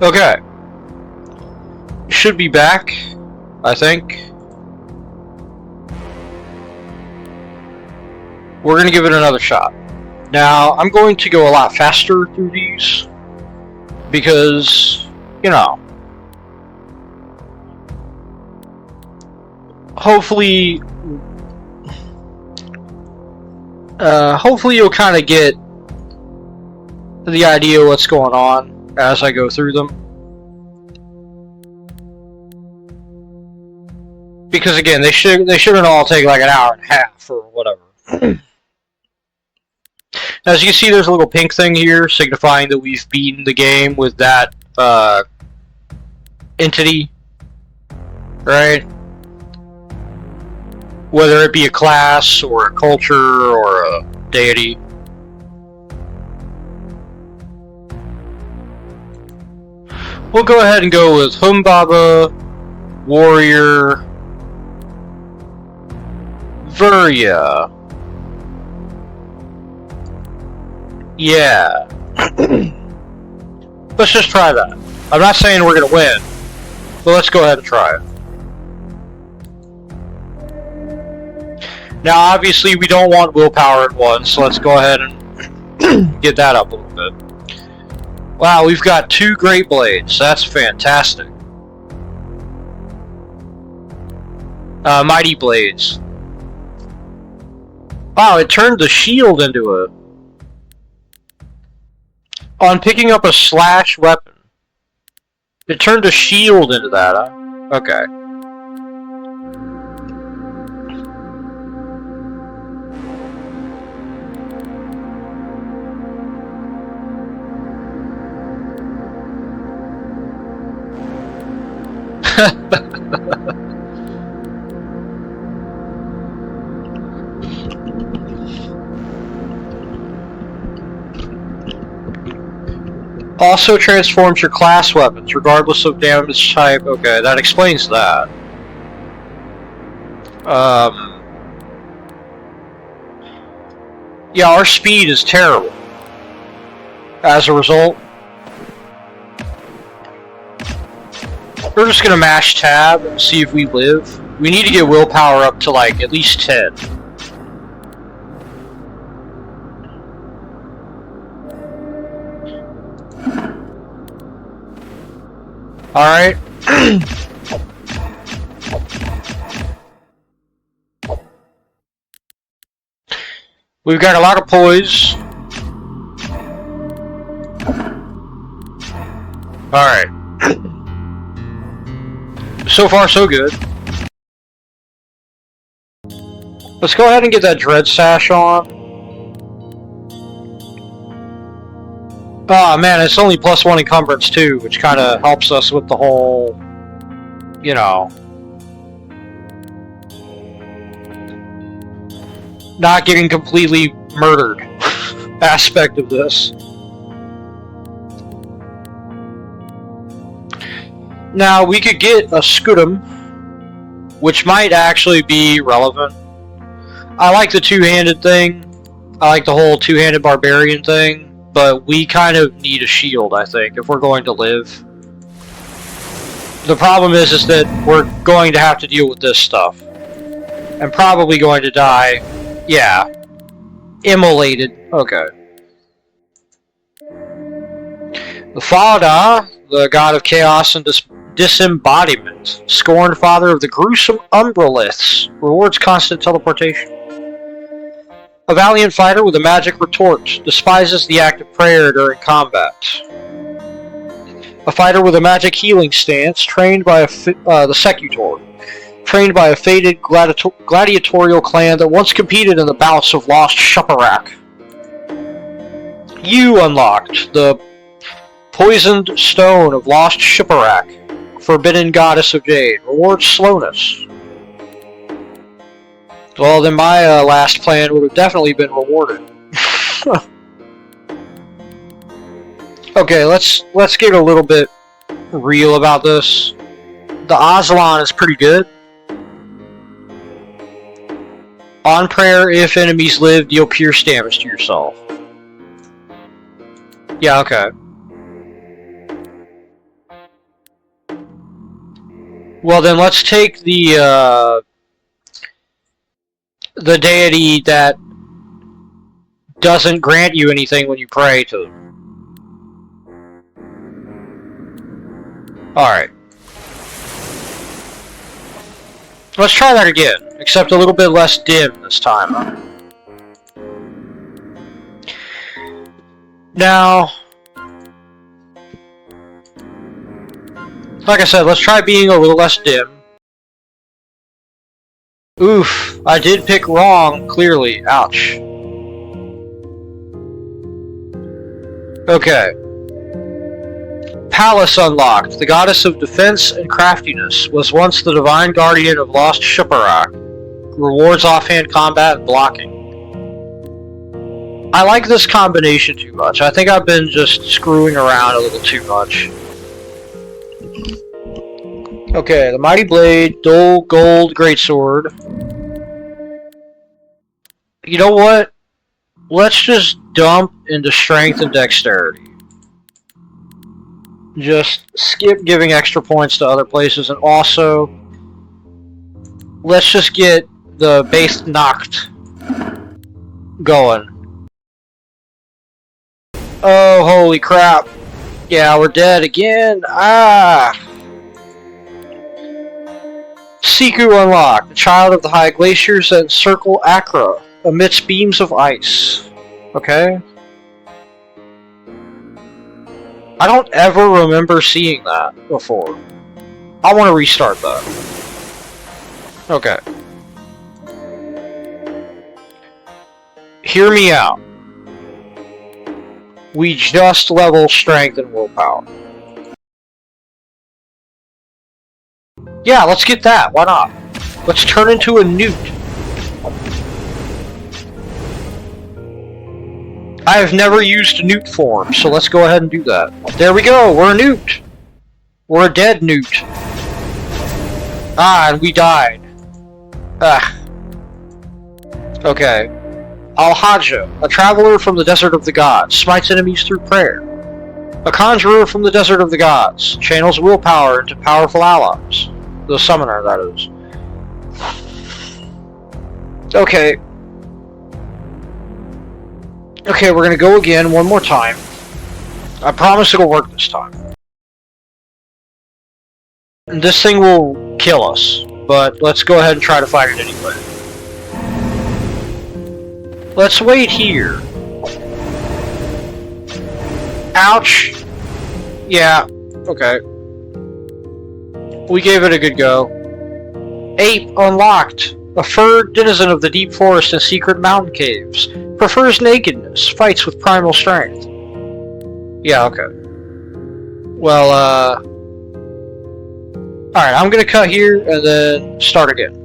Okay. Should be back, I think. We're going to give it another shot. Now, I'm going to go a lot faster through these. Because, you know. Hopefully you'll kind of get the idea of what's going on as I go through them. Because again, they shouldn't all take like an hour and a half or whatever. As you can see, there's a little pink thing here signifying that we've beaten the game with that entity, right? Whether it be a class or a culture or a deity. We'll go ahead and go with Humbaba, Warrior, Virya. Yeah. Let's just try that. I'm not saying we're gonna win, but let's go ahead and try it. Now, obviously, we don't want willpower at once, so let's go ahead and get that up a little bit. Wow, we've got 2 great blades. That's fantastic. Mighty blades. Wow, it turned the shield into a... On picking up a slash weapon, it turned a shield into that, huh? Okay. Also transforms your class weapons, regardless of damage type. Okay, that explains that. Yeah, our speed is terrible. As a result, we're just gonna mash tab and see if we live. We need to get willpower up to like at least 10. Alright. We've got a lot of poise. Alright. So far, so good. Let's go ahead and get that dread sash on. Oh man, it's only +1 encumbrance too, which kind of helps us with the whole, you know, not getting completely murdered aspect of this. Now, we could get a Scutum, which might actually be relevant. I like the two-handed thing. I like the whole two-handed barbarian thing. But we kind of need a shield, I think, if we're going to live. The problem is that we're going to have to deal with this stuff. And probably going to die. Yeah. Immolated. Okay. The Fada, the god of chaos and disembodiment, scorned father of the gruesome Umbraliths, rewards constant teleportation. A valiant fighter with a magic retort, despises the act of prayer during combat. A fighter with a magic healing stance, trained by the Secutor, trained by a fated gladiatorial clan that once competed in the bouts of Lost Shupparak. You unlocked the Poisoned Stone of Lost Shupparak, Forbidden Goddess of Jade, rewards slowness. Well, then my last plan would have definitely been rewarded. Okay, let's get a little bit real about this. The Aslan is pretty good. On prayer, if enemies live, deal pierce damage to yourself. Yeah, okay. Well, then let's take the deity that doesn't grant you anything when you pray to them. Alright. Let's try that again, except a little bit less dim this time. Now, like I said, let's try being a little less dim. Oof, I did pick wrong, clearly. Ouch. Okay. Palace unlocked. The goddess of defense and craftiness was once the divine guardian of lost Shipparak. Rewards offhand combat and blocking. I like this combination too much. I think I've been just screwing around a little too much. Okay, the Mighty Blade, dull gold greatsword. You know what? Let's just dump into strength and dexterity. Just skip giving extra points to other places, and also let's just get the base knocked going. Oh, holy crap. Yeah, we're dead again. Ah! Siku unlocked, the child of the high glaciers that encircle Achra amidst beams of ice. Okay. I don't ever remember seeing that before. I want to restart that. Okay. Hear me out. We just level strength and willpower. Yeah, let's get that. Why not? Let's turn into a newt. I have never used newt form, so let's go ahead and do that. There we go, we're a newt. We're a dead newt. Ah, and we died. Ah. Okay. Al-Hajja, a traveler from the desert of the gods, smites enemies through prayer. A conjurer from the desert of the gods, channels willpower into powerful allies. The summoner, that is. Okay. Okay, we're gonna go again one more time. I promise it'll work this time. And this thing will kill us, but let's go ahead and try to fight it anyway. Let's wait here. Ouch! Yeah, okay. We gave it a good go. Ape unlocked. A furred denizen of the deep forest and secret mountain caves. Prefers nakedness. Fights with primal strength. Yeah, okay. Well, alright, I'm gonna cut here and then start again.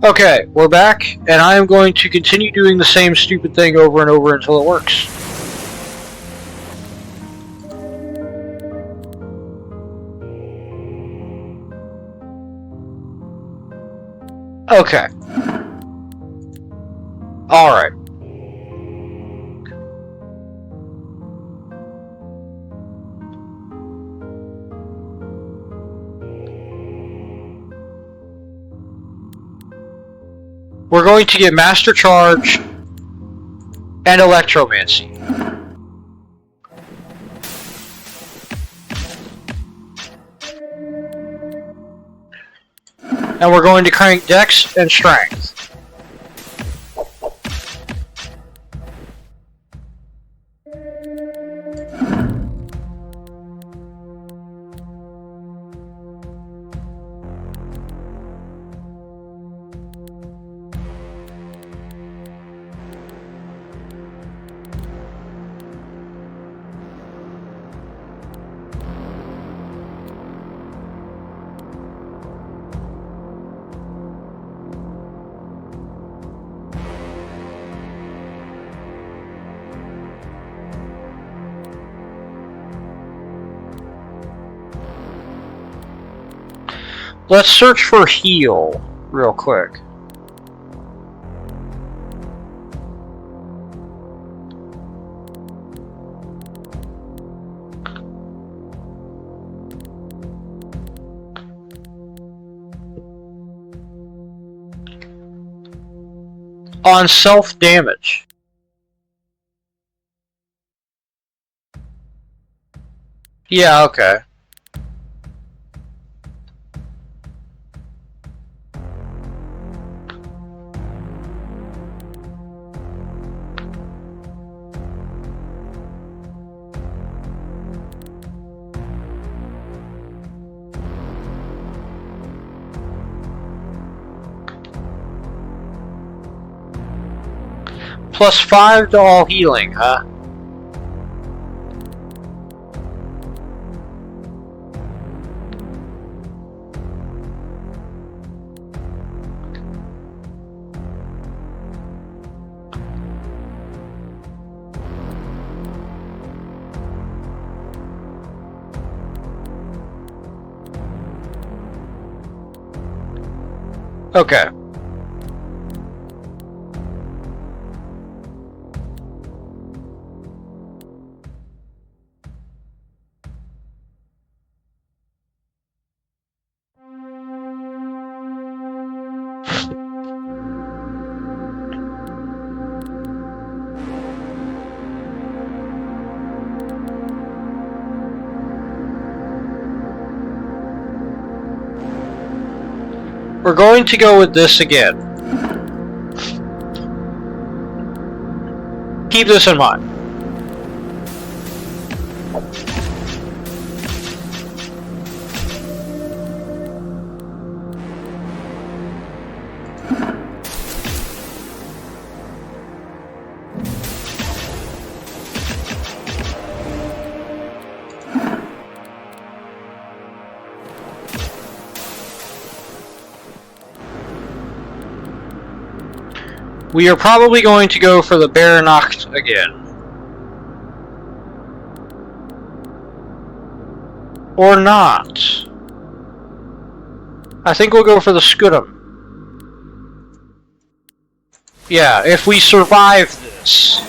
Okay, we're back, and I am going to continue doing the same stupid thing over and over until it works. Okay. Alright. We're going to get Master Charge and Electromancy. And we're going to crank Dex and Strength. Let's search for heal real quick. on self-damage. Yeah, okay. +5 to all healing, huh? Okay. We're going to go with this again. Keep this in mind. We are probably going to go for the Baronacht again. Or not. I think we'll go for the Scudam. Yeah, if we survive this.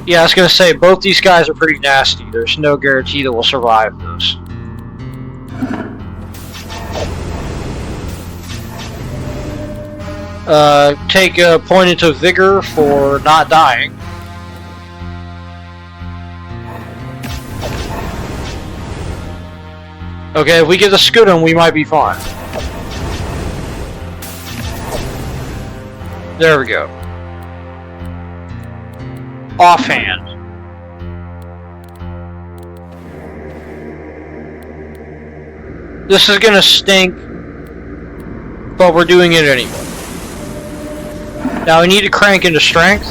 Yeah, I was gonna say, both these guys are pretty nasty. There's no guarantee that we'll survive this. Take a point into vigor for not dying. Okay, if we get the Scudam, we might be fine. There we go. Offhand. This is gonna stink, but we're doing it anyway. Now we need to crank into strength.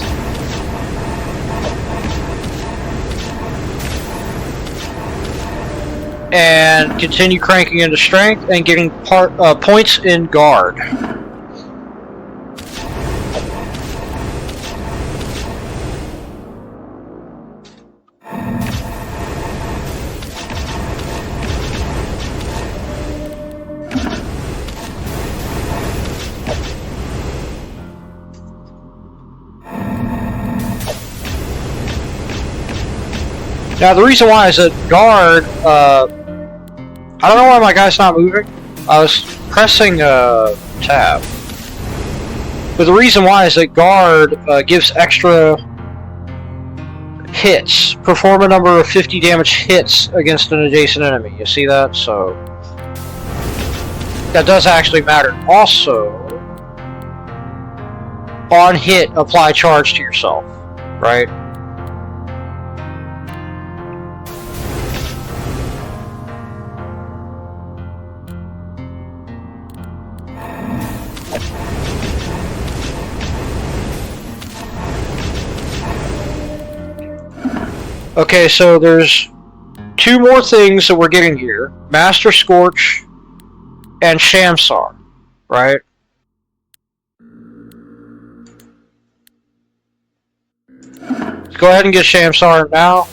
And continue cranking into strength and getting points in guard. Now the reason why is that guard, I don't know why my guy's not moving. I was pressing tab. But the reason why is that guard gives extra hits. Perform a number of 50 damage hits against an adjacent enemy. You see that? So that does actually matter. Also, on hit, apply charge to yourself. Right? Okay, so there's two more things that we're getting here. Master Scorch and Shamsar, right? Let's go ahead and get Shamsar now.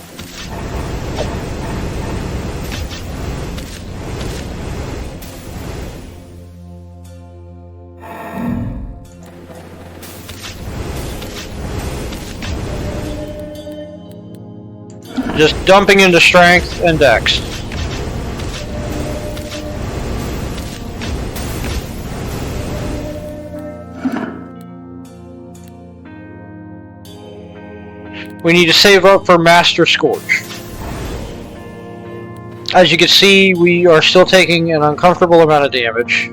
Just dumping into strength and dex. We need to save up for Master Scorch. As you can see, we are still taking an uncomfortable amount of damage.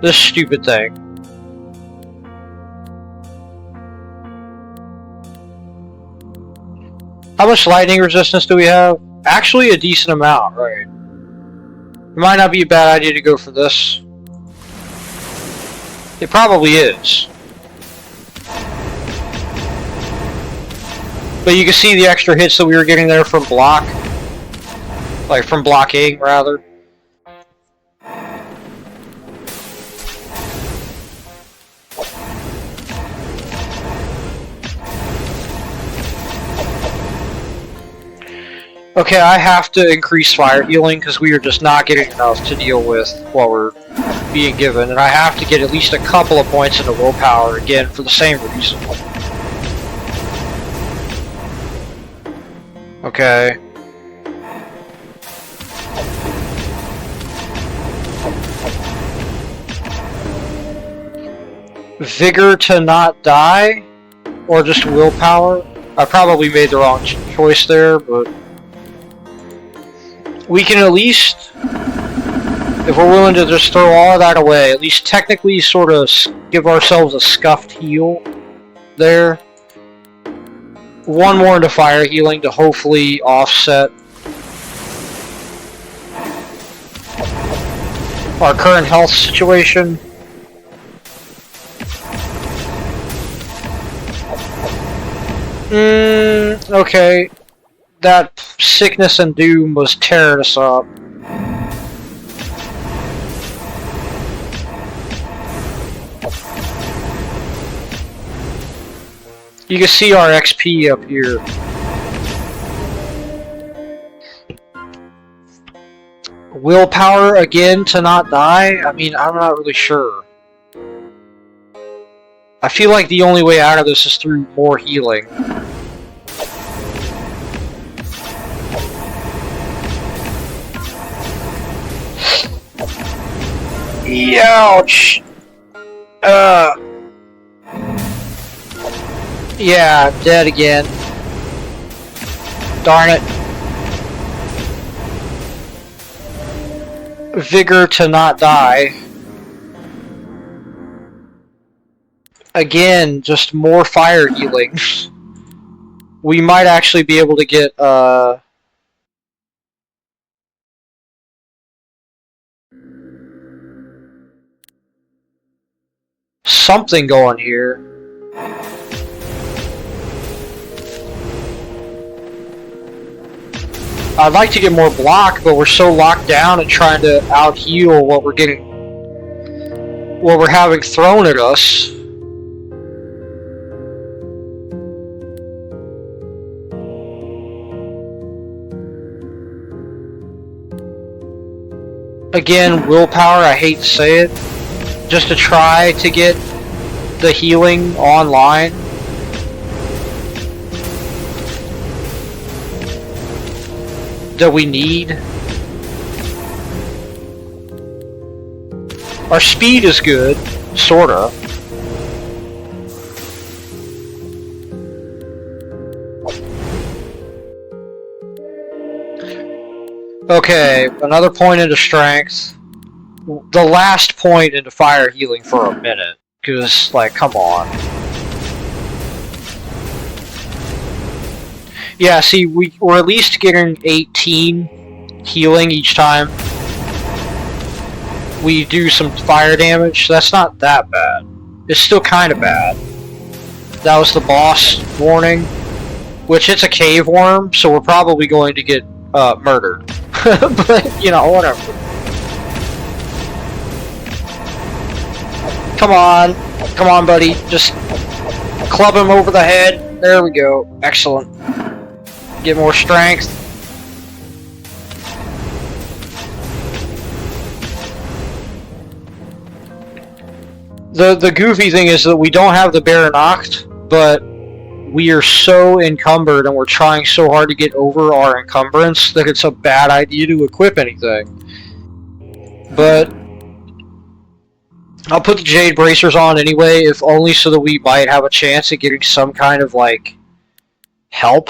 This stupid thing. How much lightning resistance do we have? Actually, a decent amount, right? It might not be a bad idea to go for this. It probably is. But you can see the extra hits that we were getting there from block. Like, from blocking, rather. Okay, I have to increase fire healing because we are just not getting enough to deal with what we're being given. And I have to get at least a couple of points into willpower, again, for the same reason. Okay. Vigor to not die? Or just willpower? I probably made the wrong choice there, but... we can at least, if we're willing to just throw all of that away, at least technically sort of give ourselves a scuffed heal there. One more into fire healing to hopefully offset our current health situation. Okay. That sickness and doom was tearing us up. You can see our XP up here. Willpower again to not die? I mean, I'm not really sure. I feel like the only way out of this is through more healing. Ouch! Yeah, dead again. Darn it. Vigor to not die. Again, just more fire healing. We might actually be able to get, something going here. I'd like to get more block, but we're so locked down and trying to out-heal what we're getting, what we're having thrown at us. Again, willpower, I hate to say it, just to try to get the healing online. That we need. Our speed is good, sorta. Okay, another point into strength. The last point into fire healing for a minute. Because, like, come on. Yeah, see, we're at least getting 18 healing each time we do some fire damage. So that's not that bad. It's still kind of bad. That was the boss warning. Which, it's a cave worm, so we're probably going to get murdered. But, you know, whatever. Come on. Come on, buddy. Just club him over the head. There we go. Excellent. Get more strength. The goofy thing is that we don't have the Baron Oct, but we are so encumbered and we're trying so hard to get over our encumbrance that it's a bad idea to equip anything. But I'll put the Jade Bracers on anyway, if only so that we might have a chance at getting some kind of, like, help.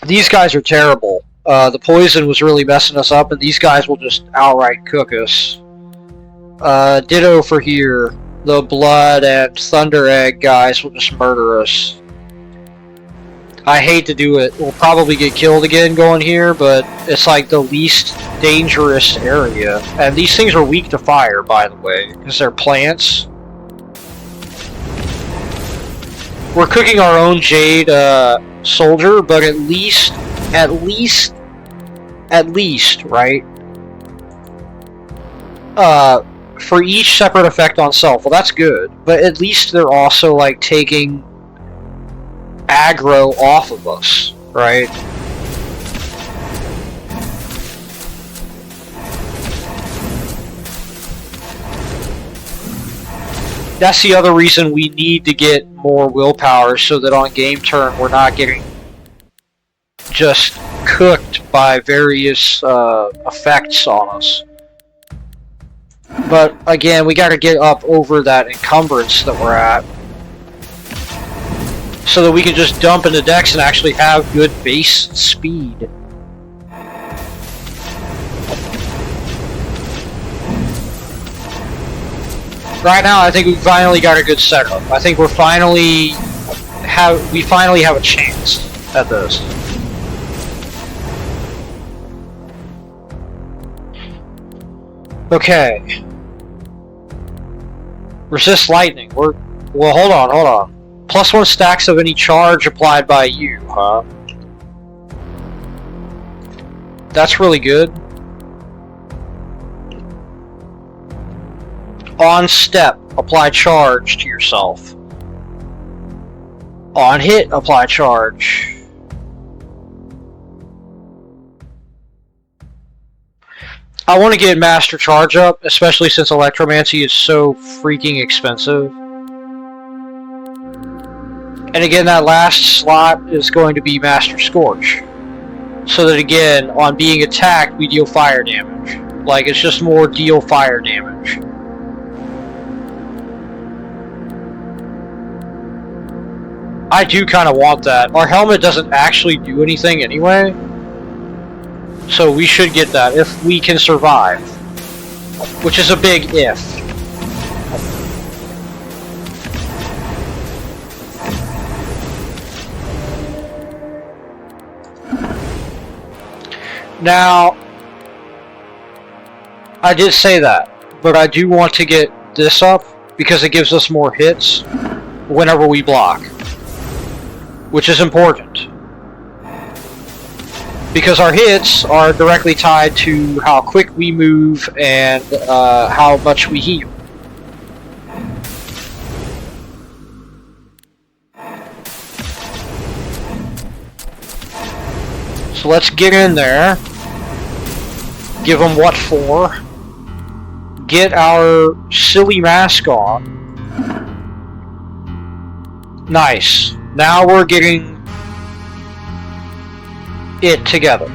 These guys are terrible. The poison was really messing us up, and these guys will just outright cook us. Ditto for here. The Blood and Thunder Egg guys will just murder us. I hate to do it. We'll probably get killed again going here, but it's like the least dangerous area. And these things are weak to fire, by the way, because they're plants. We're cooking our own Jade soldier, but at least, right? For each separate effect on self. Well, that's good, but at least they're also like taking aggro off of us, right? That's the other reason we need to get more willpower, so that on game turn we're not getting just cooked by various effects on us. But again, we gotta get up over that encumbrance that we're at, so that we can just dump into decks and actually have good base speed. Right now, I think we finally got a good setup. I think we finally have a chance at this. Okay. Resist lightning. Well, hold on. +1 stacks of any charge applied by you, huh? That's really good. On step, apply charge to yourself. On hit, apply charge. I want to get Master Charge up, especially since Electromancy is so freaking expensive. And again, that last slot is going to be Master Scorch. So that again, on being attacked, we deal fire damage. Like, it's just more deal fire damage. I do kind of want that. Our helmet doesn't actually do anything anyway. So we should get that if we can survive. Which is a big if. Now, I did say that, but I do want to get this up because it gives us more hits whenever we block. Which is important. Because our hits are directly tied to how quick we move and how much we heal. So let's get in there. Give them what for. Get our silly mask on. Nice. Now we're getting it together.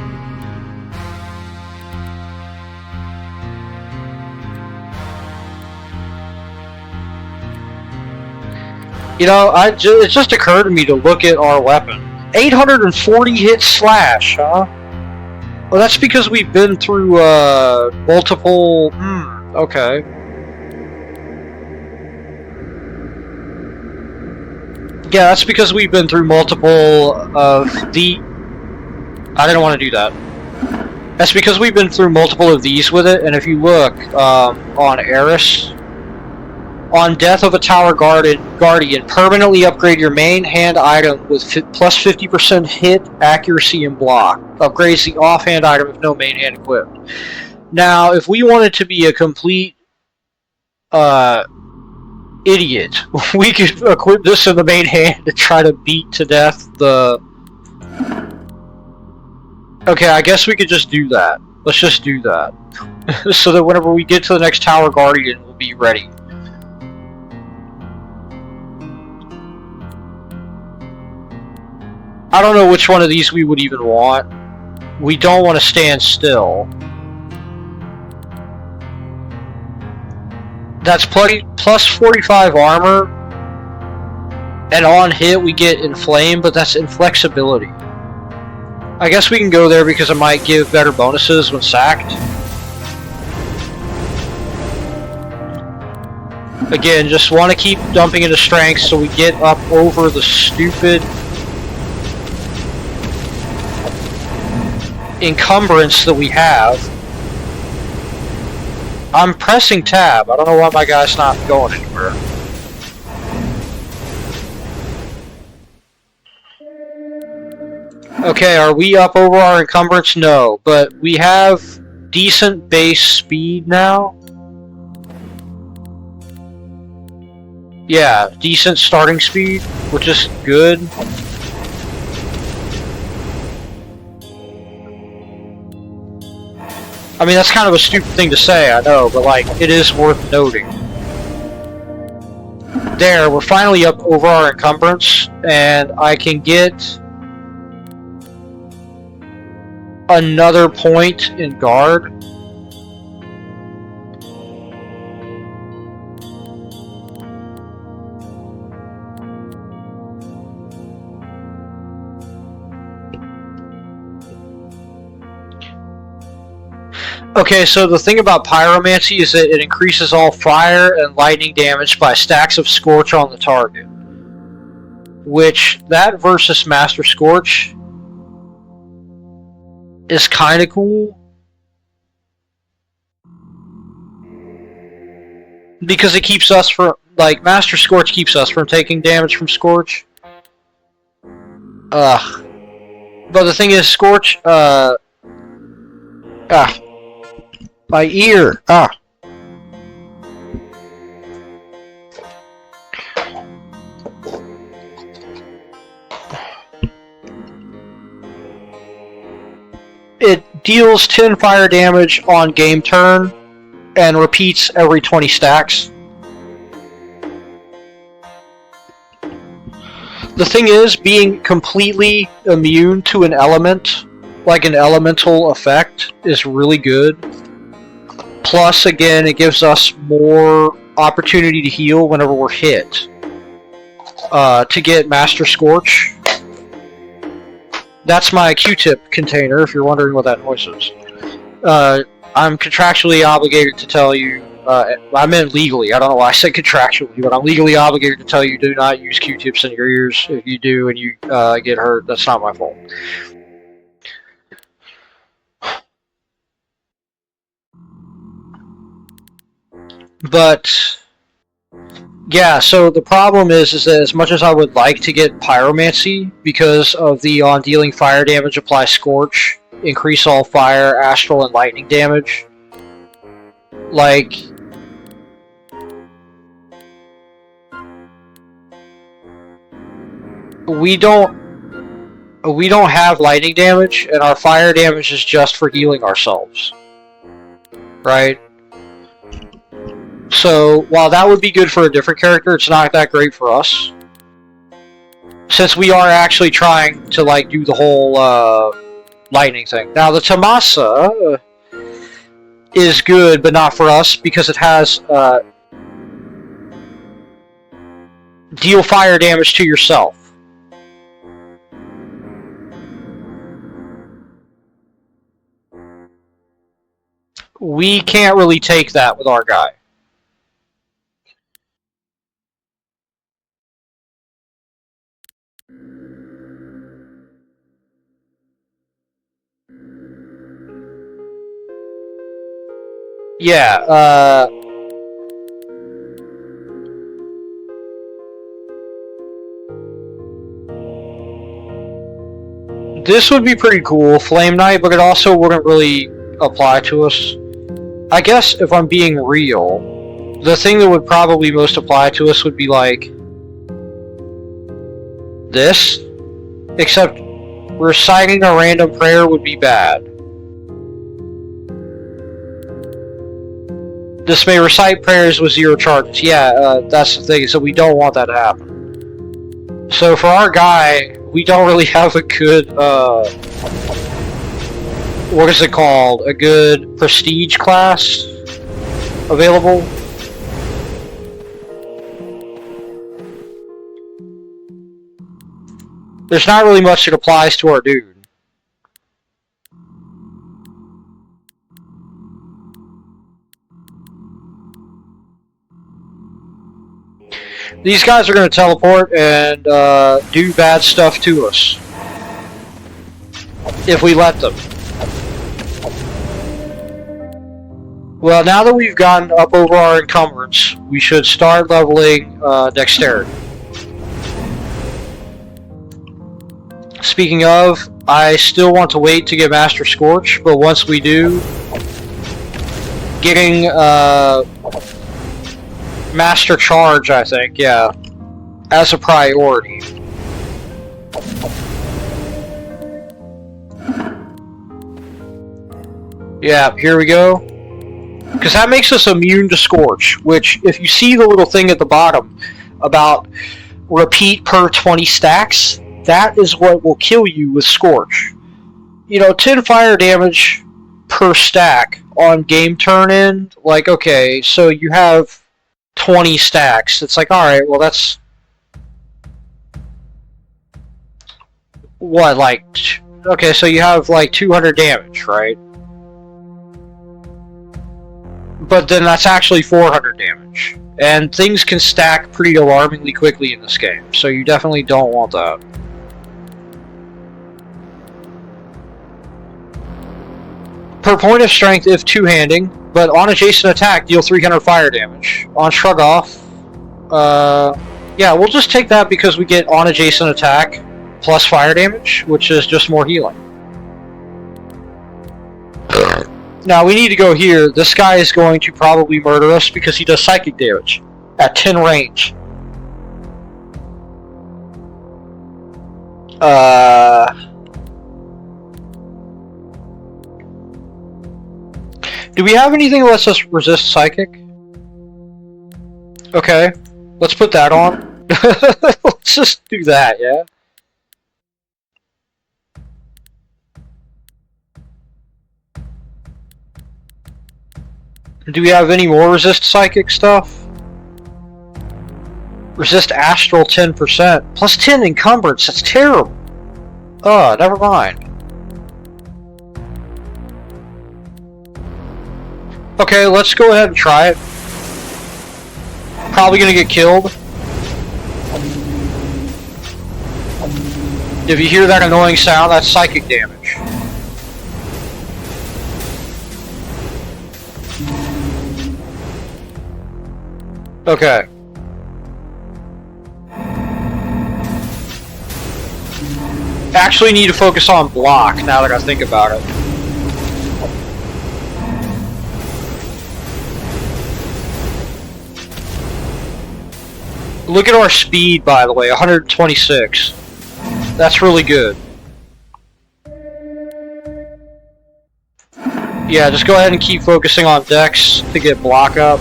You know, it just occurred to me to look at our weapon. 840 hit slash, huh? Well, that's because we've been through multiple... okay. Yeah, that's because we've been through multiple of the... I didn't want to do that. That's because we've been through multiple of these with it, and if you look on Eris, on Death of a Tower Guardian, permanently upgrade your main hand item with plus 50% hit, accuracy, and block. Upgrades the offhand item with no main hand equipped. Now, if we wanted to be a complete idiot, we could equip this in the main hand to try to beat to death the... Okay, I guess we could just do that. Let's just do that. So that whenever we get to the next Tower Guardian, we'll be ready. I don't know which one of these we would even want. we don't want to stand still. That's plus 45 armor, and on hit we get inflame, but that's inflexibility. I guess we can go there because it might give better bonuses when sacked. Again, just want to keep dumping into strength so we get up over the stupid encumbrance that we have. I'm pressing tab. I don't know why my guy's not going anywhere. Okay, are we up over our encumbrance? No, but we have decent base speed now. Yeah, decent starting speed, which is good. I mean, that's kind of a stupid thing to say, I know, but like, it is worth noting. There, we're finally up over our encumbrance, and I can get another point in guard. Okay, so the thing about pyromancy is that it increases all fire and lightning damage by stacks of scorch on the target. Which, that versus Master Scorch is kind of cool. Because it keeps us from, like, Master Scorch keeps us from taking damage from Scorch. Ugh. But the thing is, Scorch, my ear! It deals 10 fire damage on game turn and repeats every 20 stacks. The thing is, being completely immune to an element, like an elemental effect, is really good. Plus, again, it gives us more opportunity to heal whenever we're hit. To get Master Scorch. That's my Q-tip container, if you're wondering what that noise is. I'm contractually obligated to tell you, I meant legally, I don't know why I said contractually, but I'm legally obligated to tell you do not use Q-tips in your ears. If you do and you get hurt, that's not my fault. But yeah, so the problem is that as much as I would like to get pyromancy, because of the on dealing fire damage apply scorch, increase all fire, astral, and lightning damage, like, we don't have lightning damage, and our fire damage is just for healing ourselves, right? So, while that would be good for a different character, it's not that great for us. Since we are actually trying to, like, do the whole, lightning thing. Now, the Tamasa is good, but not for us, because it has, deal fire damage to yourself. We can't really take that with our guy. Yeah, this would be pretty cool, Flame Knight, but it also wouldn't really apply to us. I guess if I'm being real, the thing that would probably most apply to us would be like this, except reciting a random prayer would be bad. This may recite prayers with 0 charges. Yeah, that's the thing, so we don't want that to happen. So for our guy, we don't really have a good, what is it called? A good prestige class available. There's not really much that applies to our dude. These guys are going to teleport and do bad stuff to us. If we let them. Well, now that we've gotten up over our encumbrance, we should start leveling dexterity. Speaking of, I still want to wait to get Master Scorch, but once we do, getting Master Charge, I think, yeah, as a priority. Yeah, here we go. Because that makes us immune to Scorch, which, if you see the little thing at the bottom about repeat per 20 stacks, that is what will kill you with Scorch. You know, 10 fire damage per stack on game turn end, like, okay, so you have 20 stacks. It's like, alright, well that's... What, like... Okay, so you have like 200 damage, right? But then that's actually 400 damage. And things can stack pretty alarmingly quickly in this game, so you definitely don't want that. Per point of strength if two-handing, but on adjacent attack, deal 300 fire damage. On shrug off, yeah, we'll just take that because we get on adjacent attack plus fire damage, which is just more healing. Now, we need to go here. This guy is going to probably murder us because he does psychic damage at 10 range. Do we have anything that lets us resist psychic? Okay, let's put that on. Let's just do that, yeah? Do we have any more resist psychic stuff? Resist astral 10%. Plus 10 encumbrance, that's terrible. Oh, never mind. Okay, let's go ahead and try it. Probably gonna get killed. If you hear that annoying sound, that's psychic damage. Okay. Actually need to focus on block now that I think about it. Look at our speed, by the way, 126. That's really good. Yeah, just go ahead and keep focusing on dex to get block up.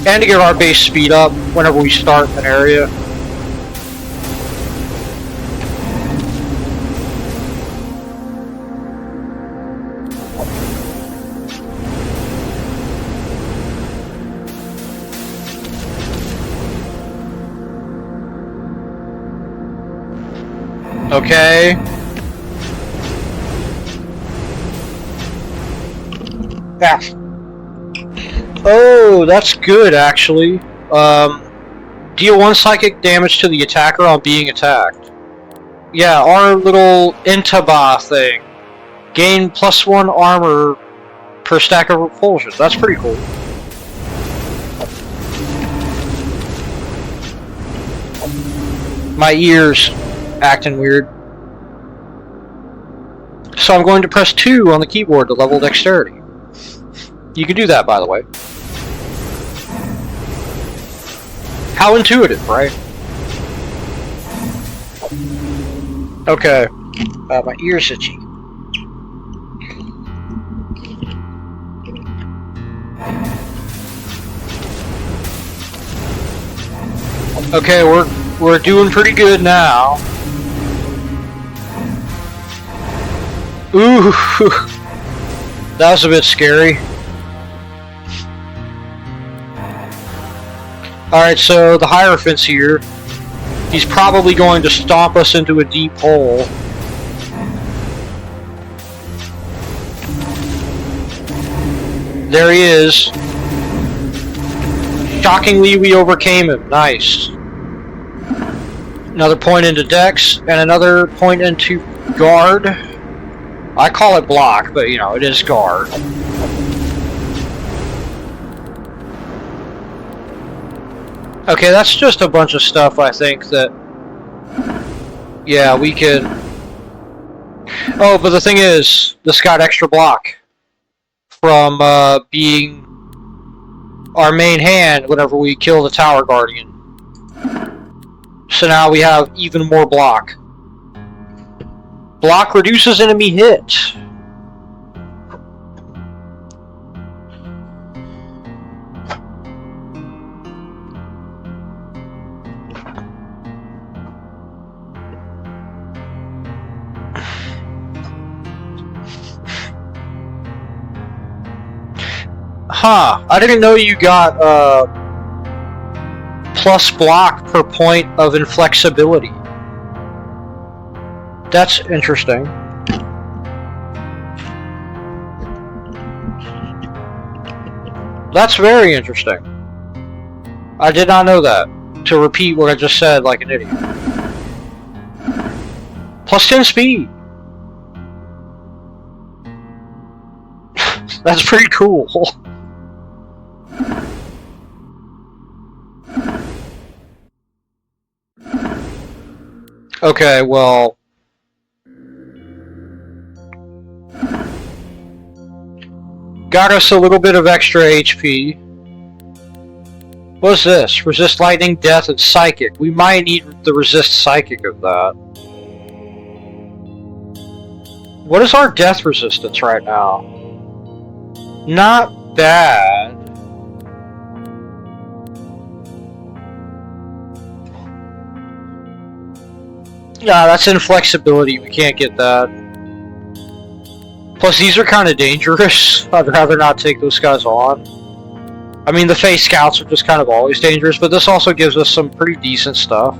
And to get our base speed up whenever we start an area. Okay. Yeah. Oh, that's good, actually. Deal 1 psychic damage to the attacker on being attacked. Yeah, our little Intaba thing. Gain +1 armor per stack of repulsions. That's pretty cool. My ears acting weird. So I'm going to press 2 on the keyboard to level dexterity. You can do that, by the way. How intuitive, right? Okay. My ear's itchy. Okay, we're doing pretty good now. Ooh, that was a bit scary. Alright, so the Hierophant's here. He's probably going to stomp us into a deep hole. There he is. Shockingly, we overcame him. Nice. Another point into Dex, and another point into Guard. I call it Block, but you know, it is Guard. Okay, that's just a bunch of stuff, I think, that... Yeah, we can... Oh, but the thing is, this got extra block from being our main hand whenever we kill the Tower Guardian. So now we have even more block. Block reduces enemy hit. Huh, I didn't know you got plus block per point of inflexibility. That's interesting. That's very interesting. I did not know that. To repeat what I just said like an idiot. Plus 10 speed. That's pretty cool. Okay, well... Got us a little bit of extra HP. What's this? Resist lightning, death, and psychic. We might need the resist psychic of that. What is our death resistance right now? Not bad. Nah, that's inflexibility. We can't get that. Plus, these are kind of dangerous. I'd rather not take those guys on. I mean, the Phase Scouts are just kind of always dangerous, but this also gives us some pretty decent stuff.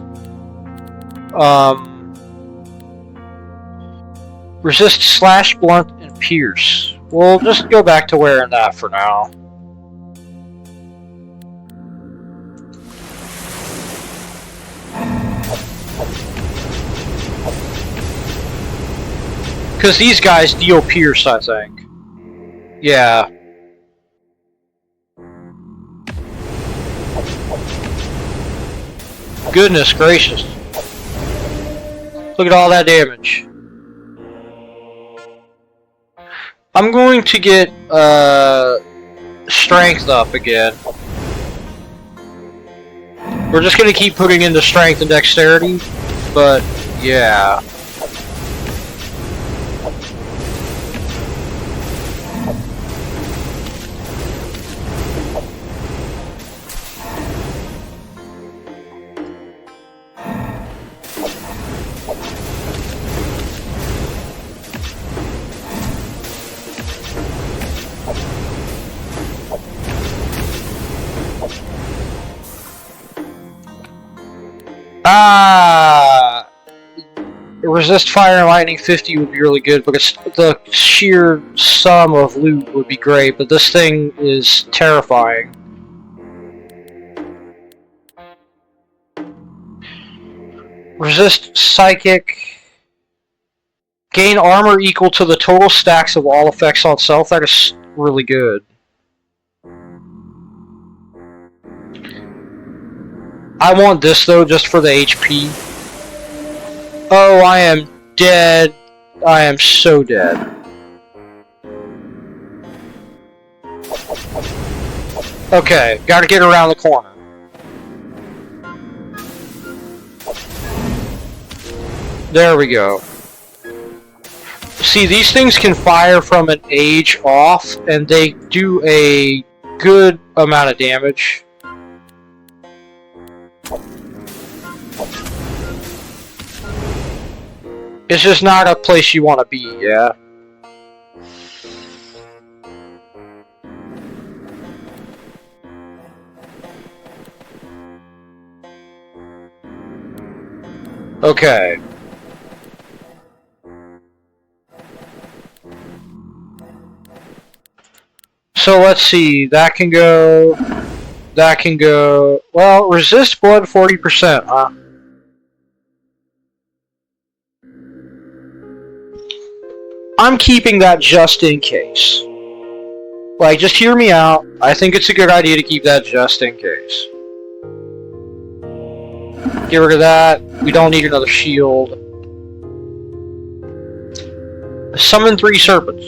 Resist slash, blunt, and pierce. We'll just go back to wearing that for now. Because these guys deal pierce, I think. Yeah. Goodness gracious. Look at all that damage. I'm going to get strength up again. We're just going to keep putting into strength and dexterity, but yeah. Resist fire and lightning 50 would be really good, because the sheer sum of loot would be great, but this thing is terrifying. Resist psychic. Gain armor equal to the total stacks of all effects on self. That is really good. I want this though, just for the HP. Oh, I am dead. I am so dead. Okay, gotta get around the corner. There we go. See, these things can fire from an age off, and they do a good amount of damage. It's just not a place you want to be, yeah? Okay. So let's see, that can go, well, resist blood 40%, huh? I'm keeping that just in case. Like, just hear me out. I think it's a good idea to keep that just in case. Get rid of that. We don't need another shield. Summon 3 serpents.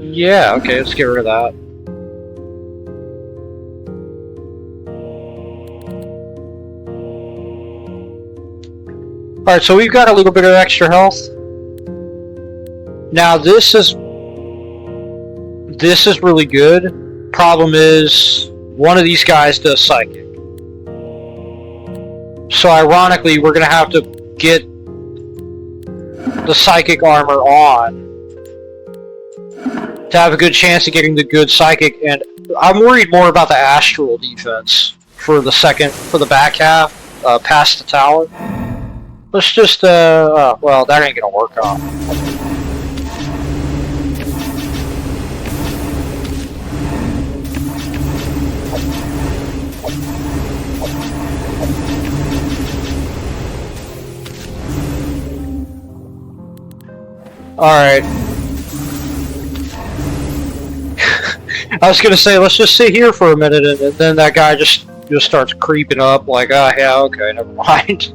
Yeah, okay, let's get rid of that. Alright, so we've got a little bit of extra health. Now this is really good. Problem is, one of these guys does psychic. So ironically, we're gonna have to get the psychic armor on to have a good chance of getting the good psychic, and I'm worried more about the astral defense for the back half, past the tower. Let's just, well, that ain't gonna work out. Alright. I was gonna say, let's just sit here for a minute, and then that guy just starts creeping up, like, ah, yeah, okay, never mind.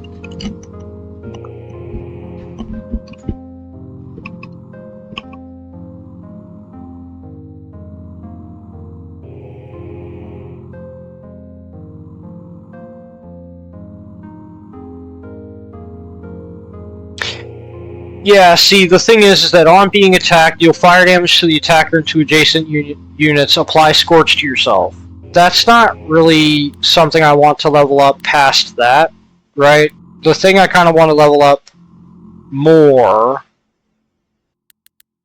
Yeah, see, the thing is that on being attacked, deal fire damage to the attacker and to adjacent units, apply Scorch to yourself. That's not really something I want to level up past that, right? The thing I kind of want to level up more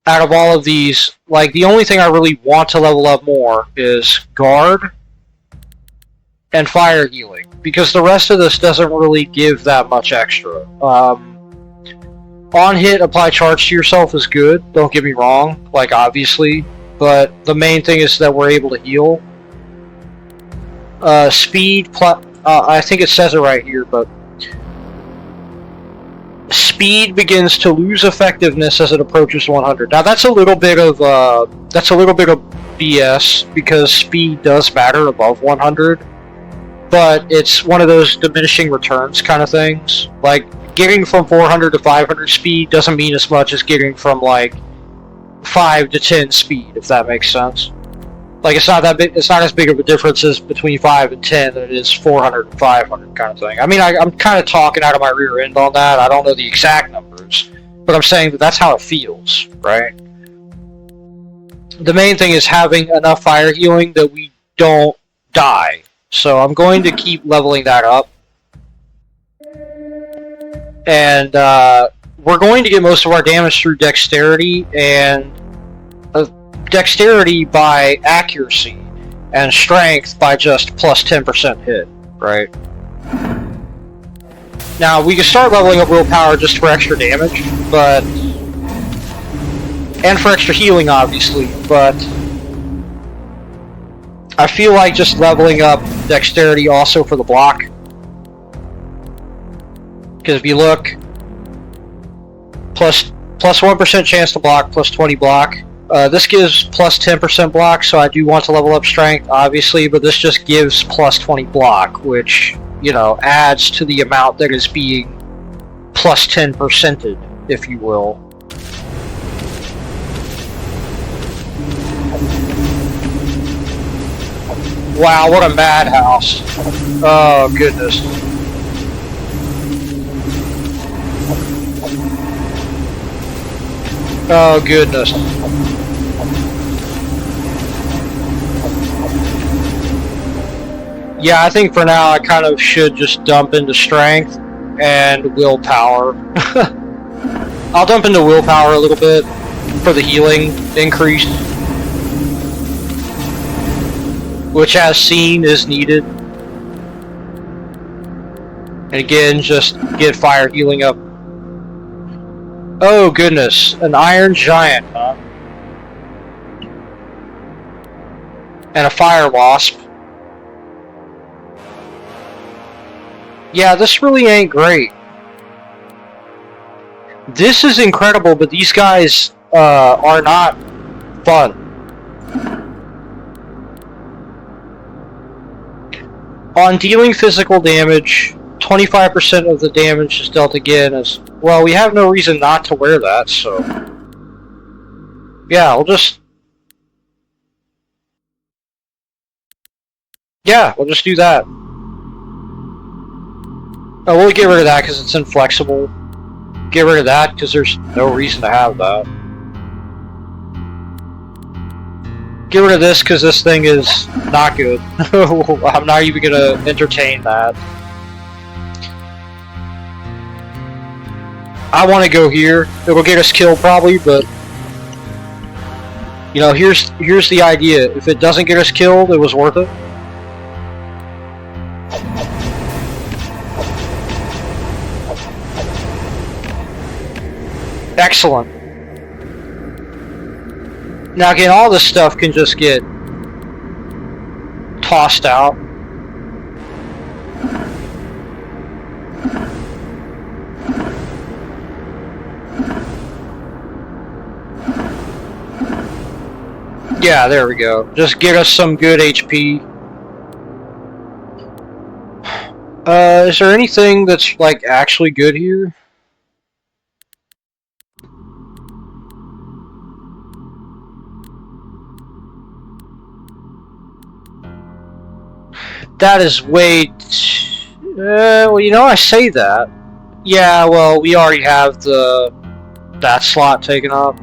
out of all of these, like, the only thing I really want to level up more is Guard and Fire Healing, because the rest of this doesn't really give that much extra. On hit, apply charge to yourself is good, don't get me wrong, like, obviously, but the main thing is that we're able to heal. Speed, I think it says it right here, but speed begins to lose effectiveness as it approaches 100. Now that's a little bit of BS, because speed does matter above 100, but it's one of those diminishing returns kind of things. Like, getting from 400 to 500 speed doesn't mean as much as getting from, like, 5 to 10 speed, if that makes sense. Like, it's not that big, it's not as big of a difference as between 5 and 10 than it is 400 and 500 kind of thing. I mean, I'm kind of talking out of my rear end on that. I don't know the exact numbers, but I'm saying that that's how it feels, right? The main thing is having enough fire healing that we don't die. So I'm going to keep leveling that up. And we're going to get most of our damage through dexterity, and dexterity by accuracy, and strength by just plus 10% hit, right? Now, we can start leveling up willpower just for extra damage, but... and for extra healing, obviously, but... I feel like just leveling up dexterity also for the block. Because if you look, plus 1% chance to block, plus 20 block. This gives plus 10% block, so I do want to level up strength, obviously, but this just gives plus 20 block, which, you know, adds to the amount that is being plus 10%ed, if you will. Wow, what a madhouse. Oh, goodness. Oh, goodness. Yeah, I think for now I kind of should just dump into strength and willpower. I'll dump into willpower a little bit for the healing increase, which, as seen, is needed. And again, just get fire healing up. Oh goodness, an iron giant, huh? And a fire wasp. Yeah, this really ain't great. This is incredible, but these guys are not fun. On dealing physical damage, 25% of the damage is dealt again as... Well, we have no reason not to wear that, so... Yeah, we'll just... Yeah, we'll just do that. Oh, we'll get rid of that because it's inflexible. Get rid of that because there's no reason to have that. Get rid of this because this thing is not good. I'm not even going to entertain that. I want to go here. It'll get us killed probably, but... You know, here's the idea. If it doesn't get us killed, it was worth it. Excellent. Now again, all this stuff can just get tossed out. Yeah, there we go. Just get us some good HP. Is there anything that's like actually good here? That is way... well, you know, I say that. Yeah, well, we already have that slot taken up.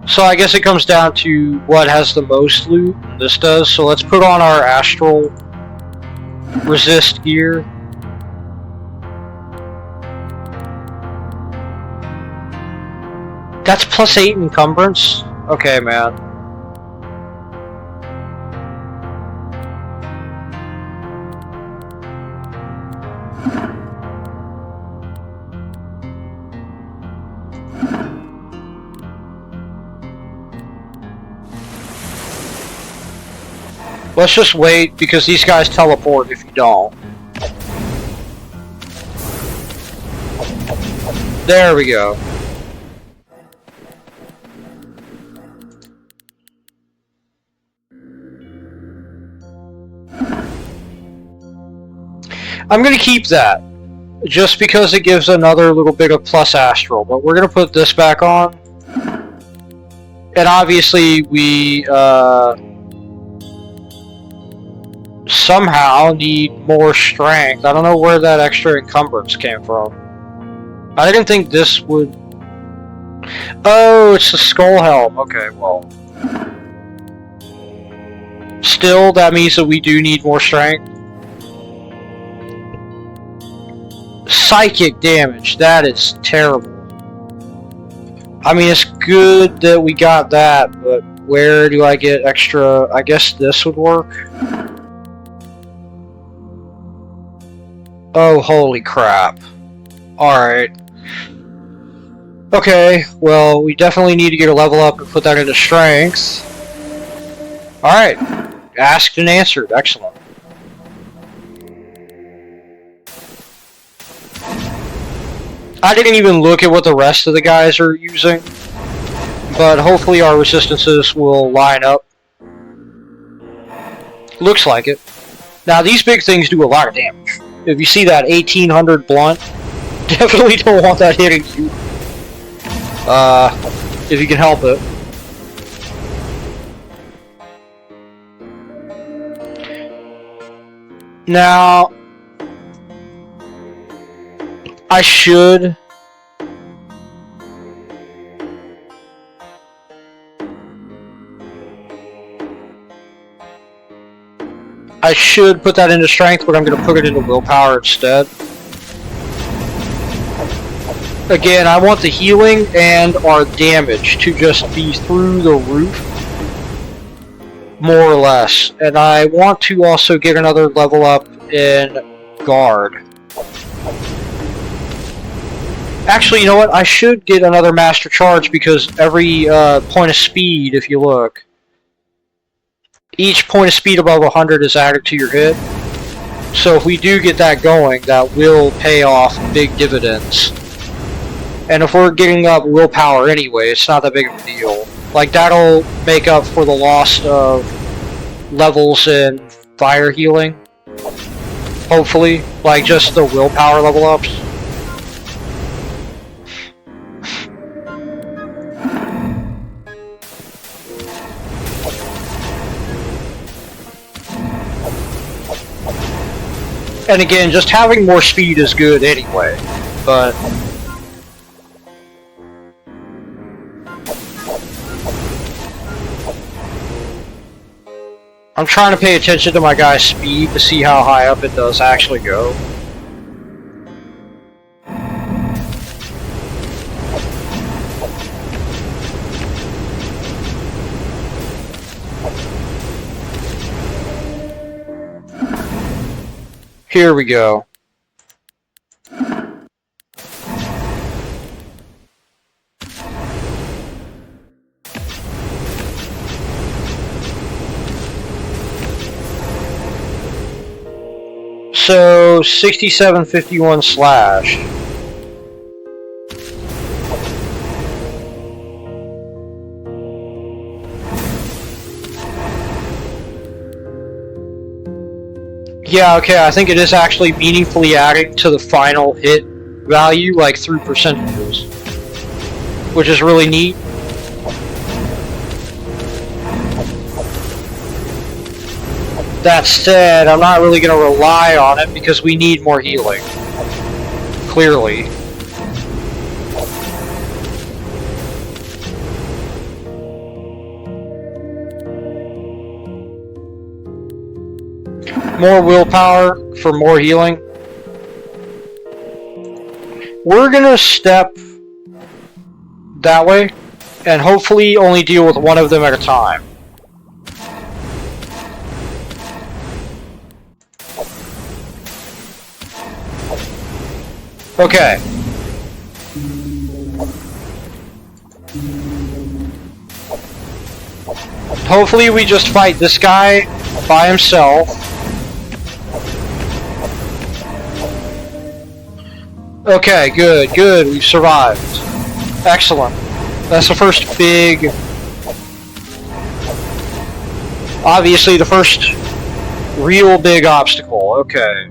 So I guess it comes down to what has the most loot. This does. So let's put on our astral resist gear. That's +8 encumbrance? Okay, man. Let's just wait, because these guys teleport if you don't. There we go. I'm going to keep that, just because it gives another little bit of plus astral, but we're going to put this back on. And obviously we somehow need more strength. I don't know where that extra encumbrance came from. I didn't think this would... Oh, it's the skull helm. Okay, well. Still, that means that we do need more strength. Psychic damage. That is terrible. I mean, it's good that we got that, but where do I get extra... I guess this would work. Oh, holy crap. Alright. Okay, well, we definitely need to get a level up and put that into strength. Alright. Asked and answered. Excellent. I didn't even look at what the rest of the guys are using, but hopefully our resistances will line up. Looks like it. Now, these big things do a lot of damage. If you see that 1800 blunt, definitely don't want that hitting you. If you can help it. Now, I should... put that into strength, but I'm going to put it into willpower instead. Again, I want the healing and our damage to just be through the roof. more or less. And I want to also get another level up in guard. Actually, you know what? I should get another master charge because every point of speed, if you look, each point of speed above 100 is added to your hit. So if we do get that going, that will pay off big dividends. And if we're getting up willpower anyway, it's not that big of a deal. Like, that'll make up for the loss of levels in fire healing. Hopefully. Like, just the willpower level ups. And again, just having more speed is good anyway, but... I'm trying to pay attention to my guy's speed to see how high up it does actually go. Here we go. So 6751 slash. Yeah, okay, I think it is actually meaningfully adding to the final hit value, like through percentages, which is really neat. That said, I'm not really going to rely on it because we need more healing. Clearly. More willpower for more healing. We're going to step that way and hopefully only deal with one of them at a time. Okay. Hopefully we just fight this guy by himself. Okay, good, good, we've survived. Excellent. That's the first big... Obviously the first real big obstacle, okay.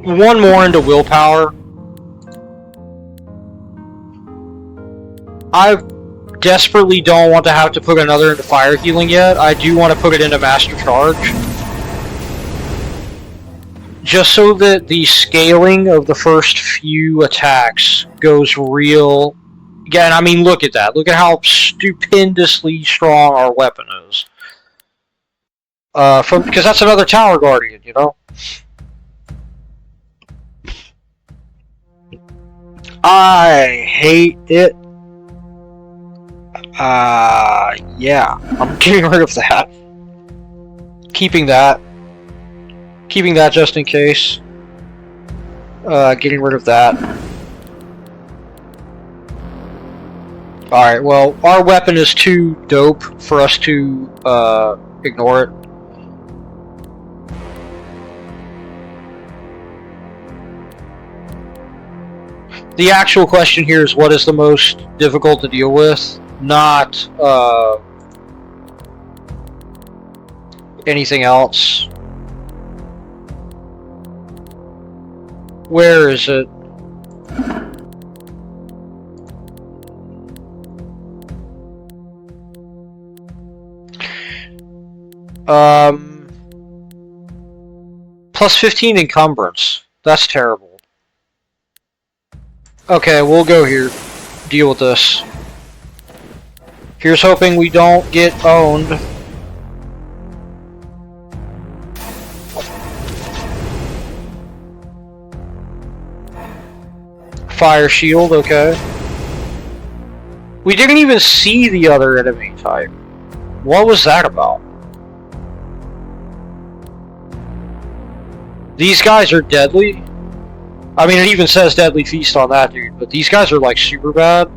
One more into willpower. I desperately don't want to have to put another into fire healing yet. I do want to put it into master charge. Just so that the scaling of the first few attacks goes real. Again, I mean, look at that. Look at how stupendously strong our weapon is. Because that's another Tower Guardian, you know? I hate it. Yeah, I'm getting rid of that. Keeping that just in case. Getting rid of that. Alright, well, our weapon is too dope for us to, ignore it. The actual question here is what is the most difficult to deal with, not anything else. Where is it? Plus 15 encumbrance. That's terrible. Okay, we'll go here. Deal with this. Here's hoping we don't get owned. Fire shield, okay. We didn't even see the other enemy type. What was that about? These guys are deadly. I mean, it even says Deadly Feast on that dude, but these guys are like super bad.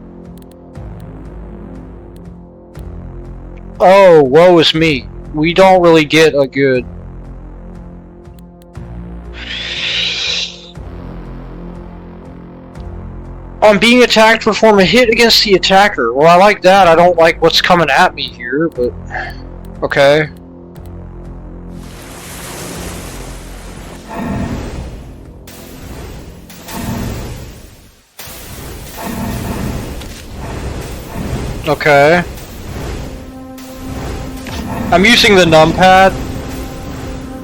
Oh, woe is me. We don't really get a good... On being attacked, perform a hit against the attacker. Well, I like that. I don't like what's coming at me here, but... Okay. Okay. I'm using the numpad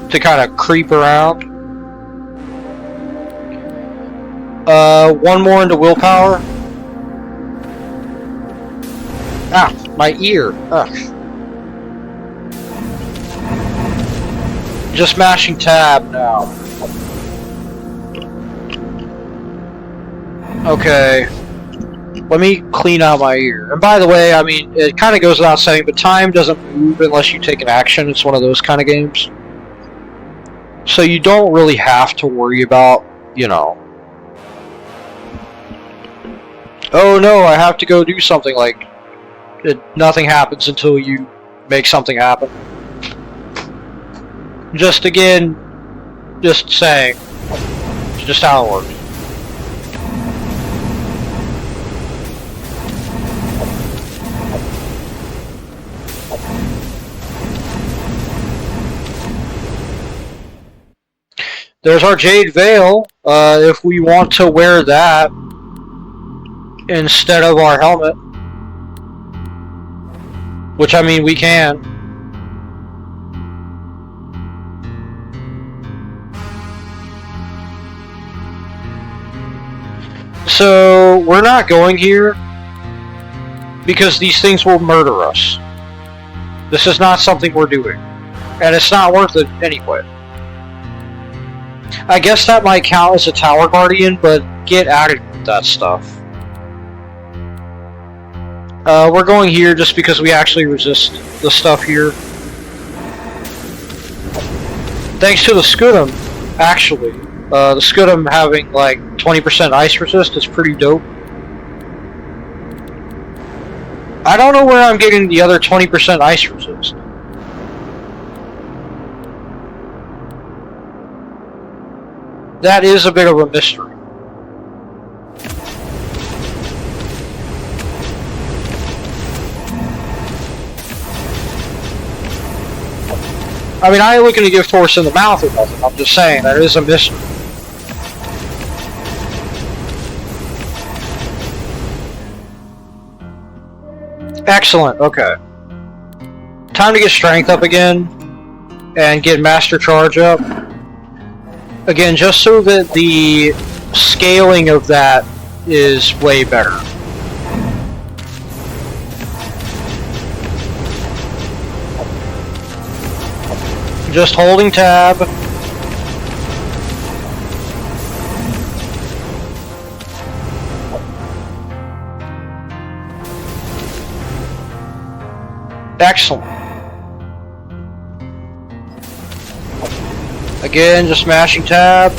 to kind of creep around. One more into willpower. Ah, my ear. Ugh. Just mashing tab now. Okay. Let me clean out my ear. And by the way, I mean, it kind of goes without saying, but time doesn't move unless you take an action. It's one of those kind of games. So you don't really have to worry about, you know... Oh no, I have to go do something, like... nothing happens until you make something happen. Just again, just saying. It's just how it works. There's our Jade Veil, if we want to wear that instead of our helmet. Which, I mean, we can. So, we're not going here because these things will murder us. This is not something we're doing. And it's not worth it anyway. I guess that might count as a Tower Guardian, but get out of that stuff. We're going here just because we actually resist the stuff here. Thanks to the Scudam, actually. The Scudam having like 20% ice resist is pretty dope. I don't know where I'm getting the other 20% ice resist. That is a bit of a mystery. I mean, I ain't looking to give Force in the mouth or nothing. I'm just saying, that is a mystery. Excellent, okay. Time to get strength up again, and get Master Charge up. Again, just so that the scaling of that is way better. Just holding tab. Excellent. Again, just mashing tab.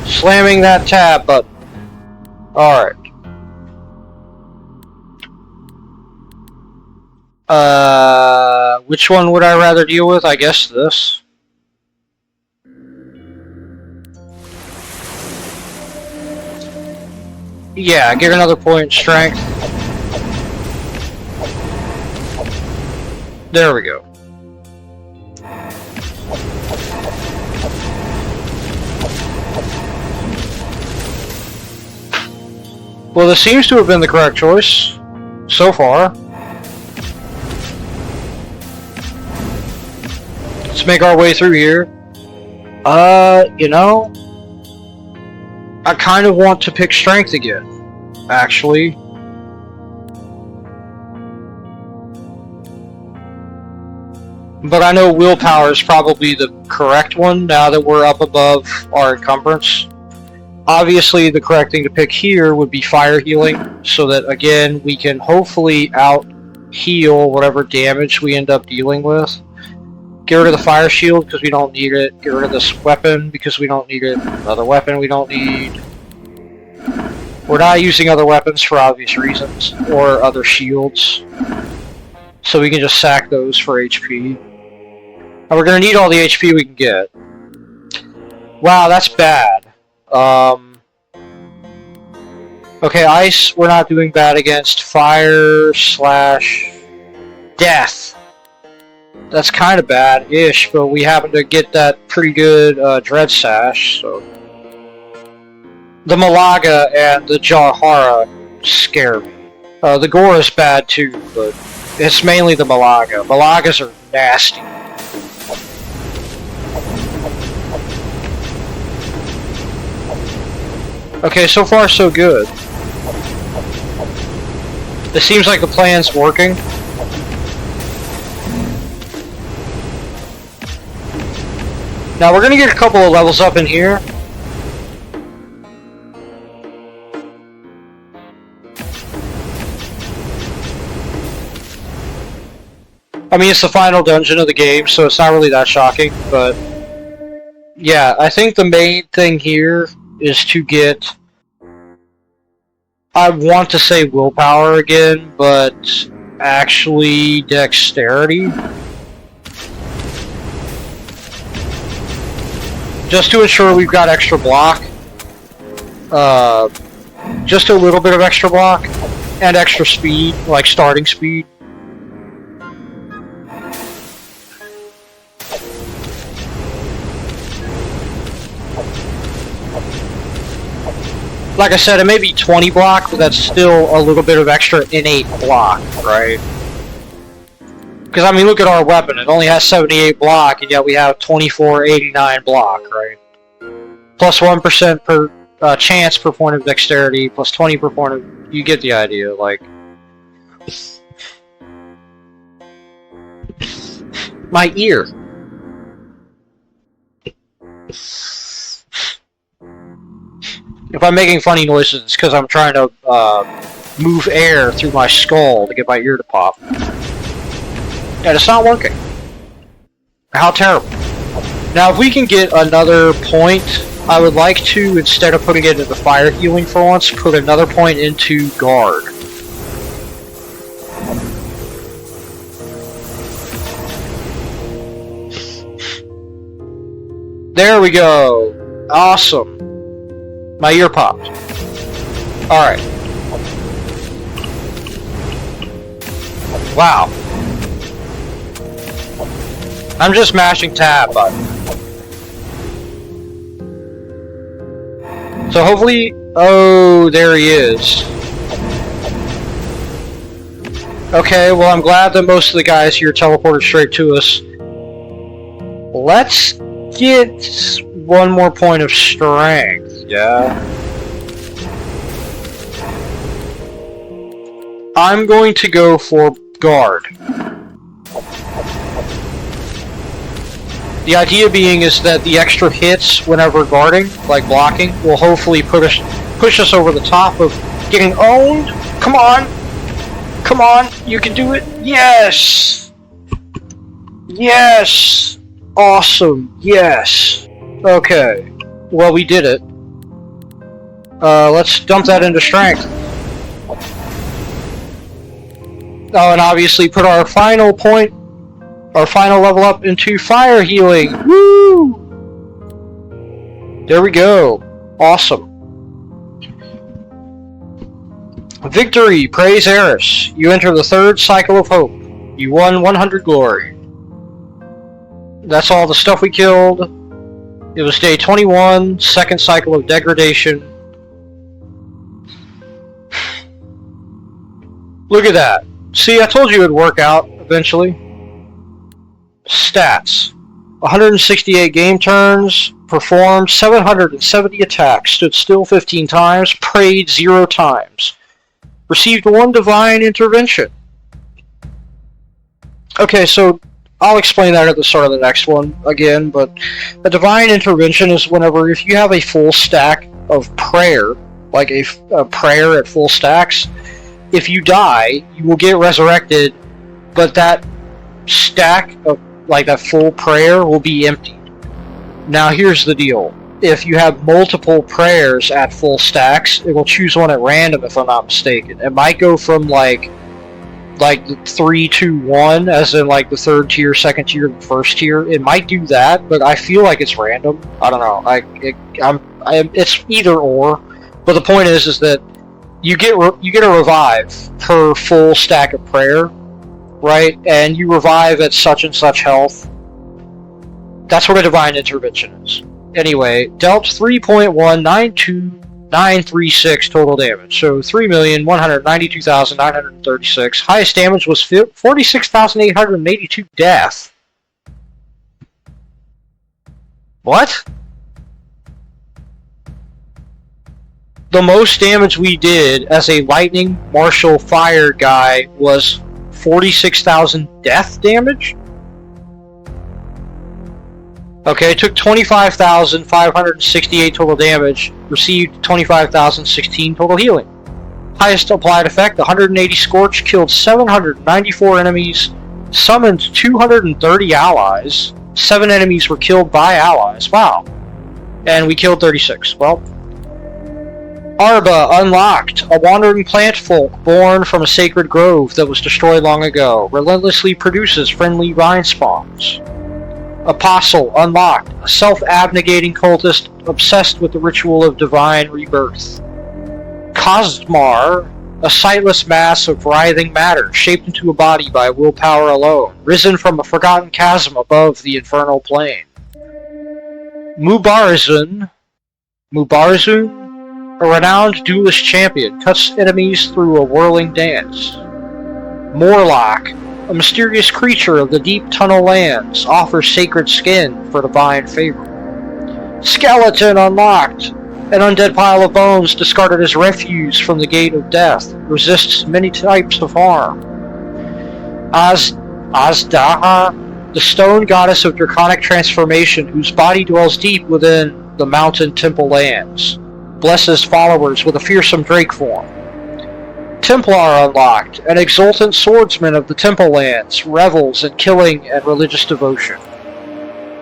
Slamming that tab button. Alright. Which one would I rather deal with? I guess this. Yeah, get another point in strength. There we go. Well, this seems to have been the correct choice so far. Let's make our way through here. You know, I kind of want to pick strength again, actually. But I know willpower is probably the correct one now that we're up above our encumbrance. Obviously, the correct thing to pick here would be fire healing, so that, again, we can hopefully out-heal whatever damage we end up dealing with. Get rid of the fire shield because we don't need it. Get rid of this weapon because we don't need it. Another weapon we don't need. We're not using other weapons for obvious reasons, or other shields. So we can just sack those for HP. And we're going to need all the HP we can get. Wow, that's bad. Okay, ice we're not doing bad against. Fire / death. That's kind of bad-ish, but we happen to get that pretty good Dread Sash, so... The Malaga and the Jahara scare me. The Gore is bad too, but it's mainly the Malaga. Malagas are nasty. Okay, so far so good. It seems like the plan's working. Now we're gonna get a couple of levels up in here. I mean, it's the final dungeon of the game, so it's not really that shocking, but... Yeah, I think the main thing here is to get... I want to say willpower again, but actually dexterity. Just to ensure we've got extra block. Just a little bit of extra block. And extra speed, like starting speed. Like I said, it may be 20 block, but that's still a little bit of extra innate block, right? Because, I mean, look at our weapon. It only has 78 block, and yet we have 2489 block, right? Plus 1% per chance per point of dexterity, plus 20 per point of... You get the idea, like... My ear. If I'm making funny noises, it's because I'm trying to move air through my skull to get my ear to pop. And it's not working. How terrible. Now, if we can get another point, I would like to, instead of putting it into fire healing for once, put another point into guard. There we go. Awesome. My ear popped. Alright. Wow. I'm just mashing tab button. So hopefully... Oh, there he is. Okay, well I'm glad that most of the guys here teleported straight to us. Let's get one more point of strength. Yeah. I'm going to go for guard. The idea being is that the extra hits whenever guarding, like blocking, will hopefully push us over the top of getting owned. Come on! Come on! You can do it! Yes! Yes! Awesome! Yes! Okay. Well, we did it. Let's dump that into strength. Oh, and obviously put our final point, our final level up into fire healing. Woo! There we go. Awesome. Victory! Praise Eris. You enter the third cycle of hope. You won 100 glory. That's all the stuff we killed. It was day 21, second cycle of degradation. Look at that. See, I told you it would work out eventually. Stats. 168 game turns, performed 770 attacks, stood still 15 times, prayed 0 times. Received 1 divine intervention. Okay, so I'll explain that at the start of the next one again, but a divine intervention is whenever if you have a full stack of prayer, like a prayer at full stacks. If you die, you will get resurrected, but that stack of, like that full prayer, will be emptied. Now here's the deal. If you have multiple prayers at full stacks, it will choose one at random, if I'm not mistaken. It might go from like 3, 2, 1, as in like the third tier, second tier, and first tier. It might do that, but I feel like it's random. I don't know. It's either or. But the point is that you get a revive per full stack of prayer, right? And you revive at such and such health. That's what a divine intervention is. Anyway, dealt 3.192936 total damage. So 3,192,936. Highest damage was 46,882 death. What? The most damage we did as a lightning martial fire guy was 46,000 death damage? Okay, took 25,568 total damage, received 25,016 total healing. Highest applied effect, 180 Scorch, killed 794 enemies, summoned 230 allies. 7 enemies were killed by allies, wow. And we killed 36, well. Arba unlocked, a wandering plant folk born from a sacred grove that was destroyed long ago, relentlessly produces friendly vine spawns. Apostle unlocked, a self-abnegating cultist obsessed with the ritual of divine rebirth. Cosmar, a sightless mass of writhing matter shaped into a body by willpower alone, risen from a forgotten chasm above the infernal plane. Mubarzun, a renowned duelist champion, cuts enemies through a whirling dance. Morlock, a mysterious creature of the deep tunnel lands, offers sacred skin for divine favor. Skeleton unlocked, an undead pile of bones discarded as refuse from the gate of death, resists many types of harm. Azdaha, the stone goddess of draconic transformation, whose body dwells deep within the mountain temple lands, blesses followers with a fearsome drake form. Templar unlocked, an exultant swordsman of the Temple Lands, revels in killing and religious devotion.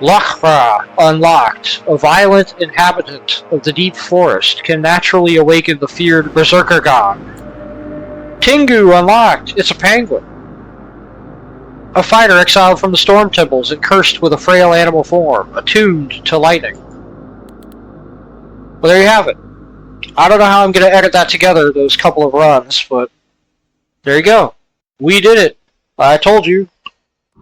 Lachra unlocked, a violent inhabitant of the deep forest, can naturally awaken the feared Berserker god. Tingu unlocked, it's a penguin. A fighter exiled from the Storm Temples and cursed with a frail animal form, attuned to lightning. Well, there you have it. I don't know how I'm going to edit that together, those couple of runs, but there you go. We did it. I told you.